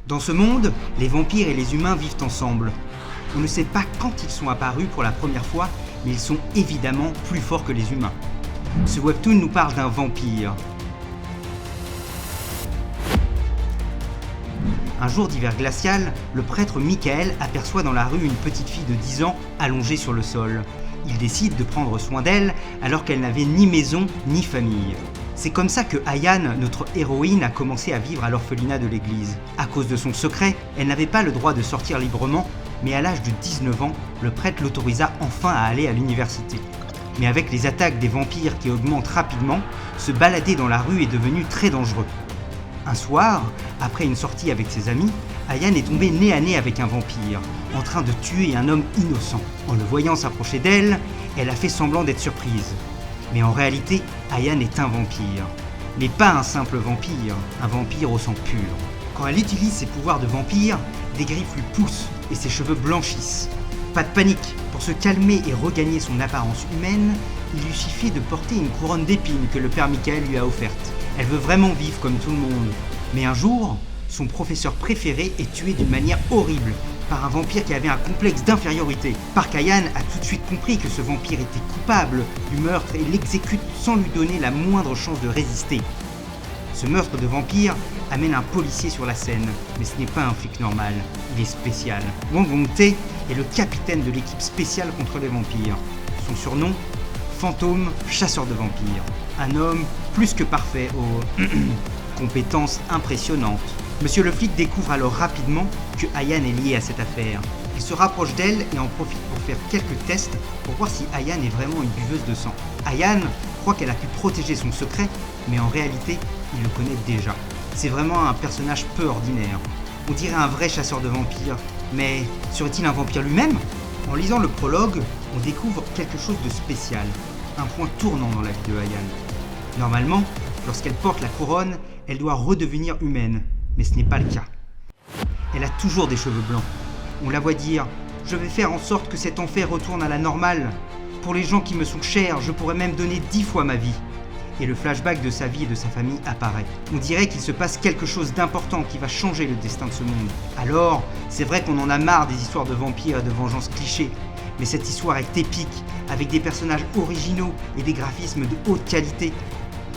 Dans ce monde, les vampires et les humains vivent ensemble. On ne sait pas quand ils sont apparus pour la première fois, mais ils sont évidemment plus forts que les humains. Ce webtoon nous parle d'un vampire. Un jour d'hiver glacial, le prêtre Michael aperçoit dans la rue une petite fille de 10 ans allongée sur le sol. Il décide de prendre soin d'elle alors qu'elle n'avait ni maison ni famille. C'est comme ça que Ayane, notre héroïne, a commencé à vivre à l'orphelinat de l'église. À cause de son secret, elle n'avait pas le droit de sortir librement, mais à l'âge de 19 ans, le prêtre l'autorisa enfin à aller à l'université. Mais avec les attaques des vampires qui augmentent rapidement, se balader dans la rue est devenu très dangereux. Un soir, après une sortie avec ses amis, Ayane est tombée nez à nez avec un vampire, en train de tuer un homme innocent. En le voyant s'approcher d'elle, elle a fait semblant d'être surprise. Mais en réalité, Ayane est un vampire. Mais pas un simple vampire, un vampire au sang pur. Quand elle utilise ses pouvoirs de vampire, des griffes lui poussent et ses cheveux blanchissent. Pas de panique, pour se calmer et regagner son apparence humaine, il lui suffit de porter une couronne d'épines que le père Michael lui a offerte. Elle veut vraiment vivre comme tout le monde. Mais un jour, son professeur préféré est tué d'une manière horrible par un vampire qui avait un complexe d'infériorité. Park Ayane a tout de suite compris que ce vampire était coupable du meurtre et l'exécute sans lui donner la moindre chance de résister. Ce meurtre de vampire amène un policier sur la scène, mais ce n'est pas un flic normal, il est spécial. Wang Wong-tae est le capitaine de l'équipe spéciale contre les vampires. Son surnom, Fantôme chasseur de vampires. Un homme plus que parfait aux compétences impressionnantes. Monsieur le flic découvre alors rapidement que Ayane est liée à cette affaire. Il se rapproche d'elle et en profite pour faire quelques tests pour voir si Ayane est vraiment une buveuse de sang. Ayane croit qu'elle a pu protéger son secret, mais en réalité, il le connaît déjà. C'est vraiment un personnage peu ordinaire. On dirait un vrai chasseur de vampires, mais serait-il un vampire lui-même ? En lisant le prologue, on découvre quelque chose de spécial, un point tournant dans la vie de Ayane. Normalement, lorsqu'elle porte la couronne, elle doit redevenir humaine, mais ce n'est pas le cas. Elle a toujours des cheveux blancs. On la voit dire « Je vais faire en sorte que cet enfer retourne à la normale. Pour les gens qui me sont chers, je pourrais même donner 10 fois ma vie. » Et le flashback de sa vie et de sa famille apparaît. On dirait qu'il se passe quelque chose d'important qui va changer le destin de ce monde. Alors, c'est vrai qu'on en a marre des histoires de vampires et de vengeance clichés, mais cette histoire est épique, avec des personnages originaux et des graphismes de haute qualité.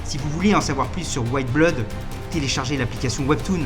Si vous voulez en savoir plus sur White Blood, téléchargez l'application Webtoon.